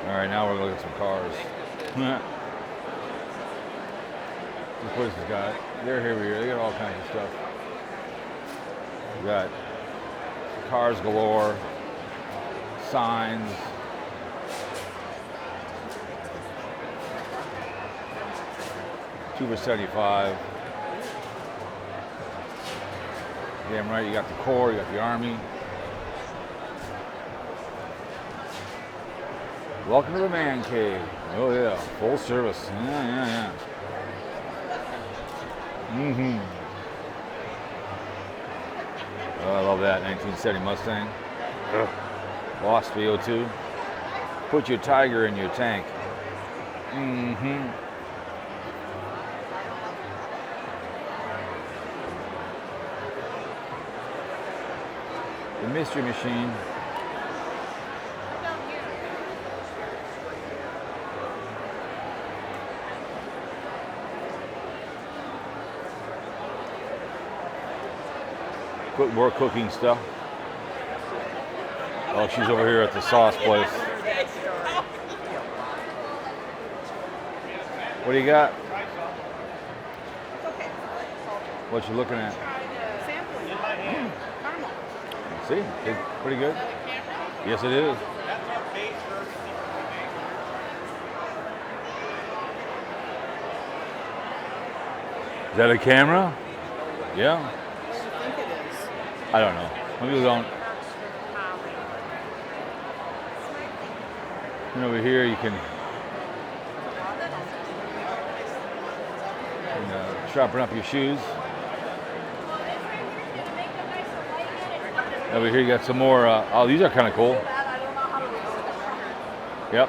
All right, now we're gonna look at some cars. This place has got, they're here, they got all kinds of stuff. We got cars galore, signs. $2 for $75. Damn right, you got the Corps, you got the Army. Welcome to the man cave. Oh yeah, full service. Yeah. Oh, I love that 1970 Mustang. Ugh. Lost VO2. Put your Tiger in your tank. The Mystery Machine. More cooking stuff. Oh, she's over here at the sauce place. What do you got? What you looking at? See, it's pretty good. Yes, it is. Is that a camera? Yeah. I don't know. Some people don't. And over here you can sharpen up your shoes. Over here you got some more. Oh, these are kind of cool. Yep.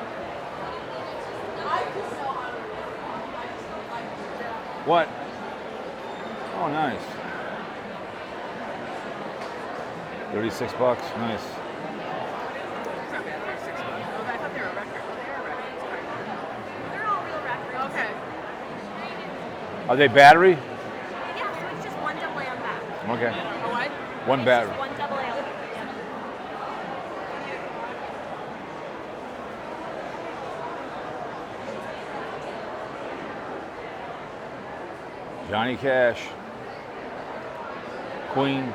What? Oh, nice. 36 bucks, nice. Okay. Are they battery? Yeah, so it's just one double amp back. Okay. A what? One battery. Just one double amp. Johnny Cash. Queen.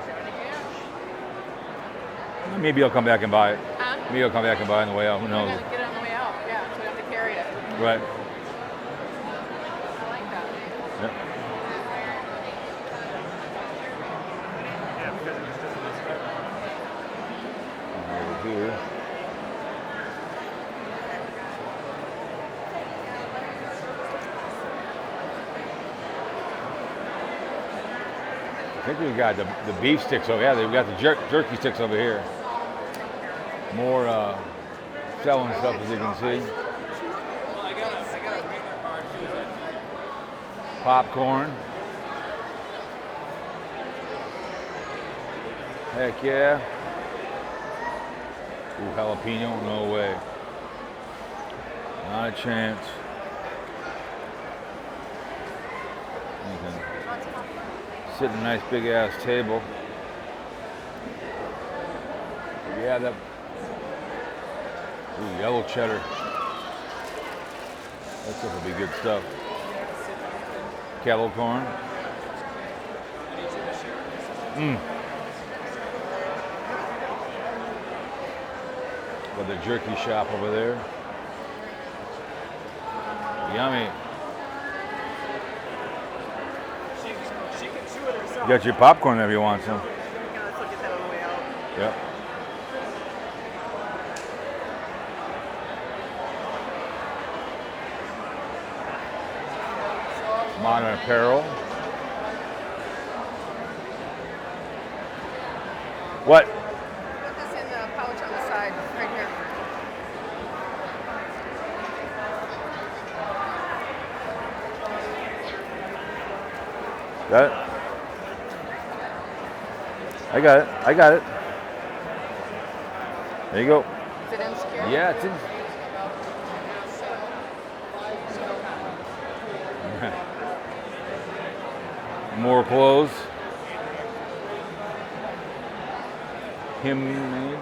Maybe I'll come back and buy it. Huh? Maybe I'll come back and buy it on the way out. Who knows? Get it on the way out. Yeah, so we have to carry it. Right. I like that. Yep. Over here. I think we've got the beef sticks over here. Yeah, we've got the jerky sticks over here. More selling stuff, as you can see. Popcorn. Heck yeah. Ooh, jalapeno, no way. Not a chance. You can sit at a nice big ass table. Yeah, that. Ooh, yellow cheddar. That stuff will be good stuff. Kettle corn. Got the jerky shop over there. Yummy. You got your popcorn there if you want some. Yeah, let's look at that on the way out. Yep. Modern apparel. What? Put this in the pouch on the side, right here. Got it? I got it. I got it. There you go. Is it in secure? Yeah, it's in. More clothes. Him made.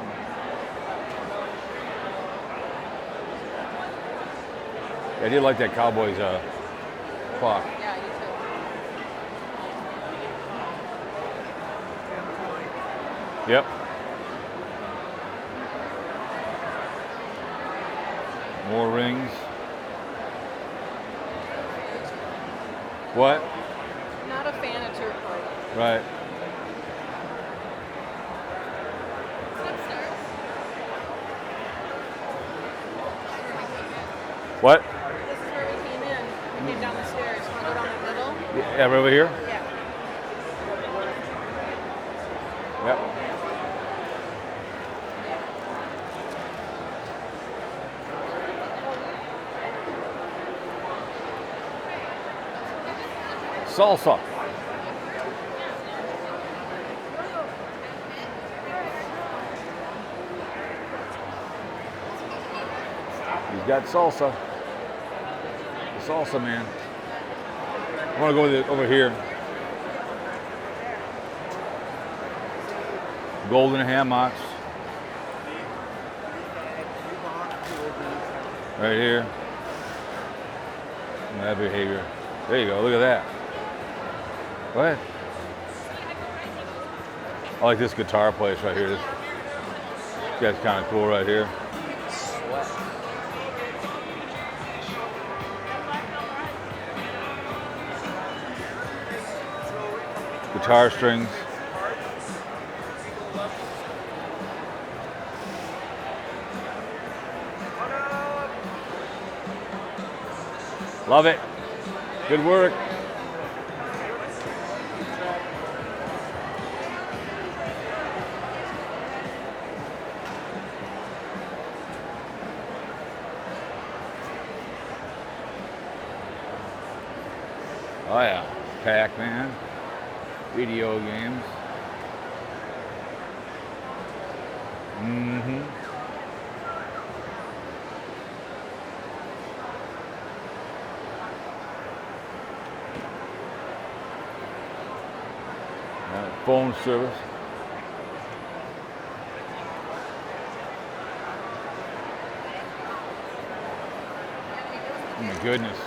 I did like that Cowboys clock. Yeah, you too. Yep. More rings. What? Not a fan of turquoise. Right. What? This is where we came in. We came down the stairs. Want to go down the middle? Yeah, right over here? Yeah. Yep. Salsa. He's got salsa. The salsa man. I want to go over here. Golden hammocks. Right here. That behavior. There you go. Look at that. Go ahead. I like this guitar place right here. This guy's kind of cool right here. Guitar strings. Love it. Good work. Oh yeah, Pac-Man, video games. Mm-hmm. Phone service. Oh my goodness.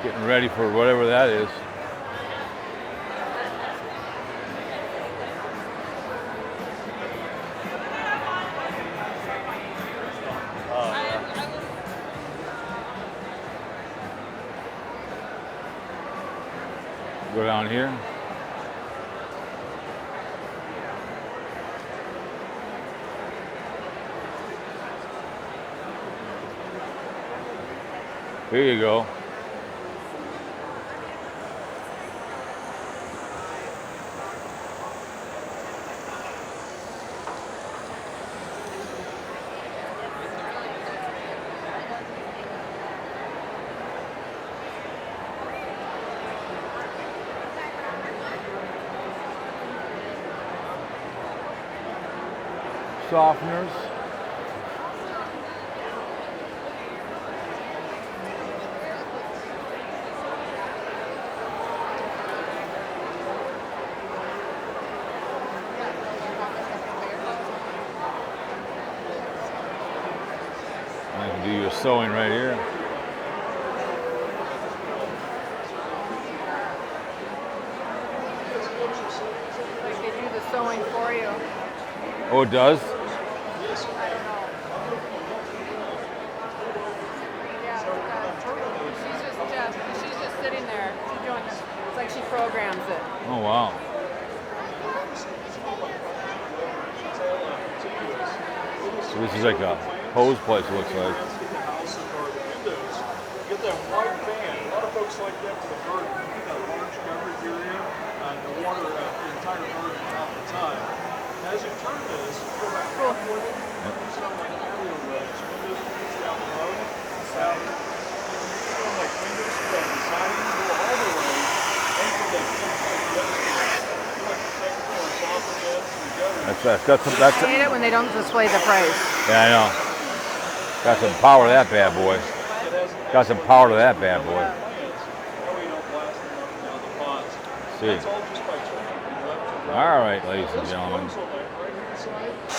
Getting ready for whatever that is. Go down here. Here you go. Softeners. I can do your sewing right here. Like they do the sewing for you. Oh, it does? She's just sitting there. She's doing this. It's like she programs it. Oh, wow. So this is like a hose place, it looks like. Get that wide fan. A lot of folks like that for the garden. You get that large coverage area and the water the entire garden half the time. As you turn this, go back and forth. You sound like patio roads. Windows down below. Sound like windows from the siding go all the way into the That's I hate it when they don't display the price. yeah, I know. Got some power to that bad boy. Got some power to that bad boy. See. All right, ladies and gentlemen.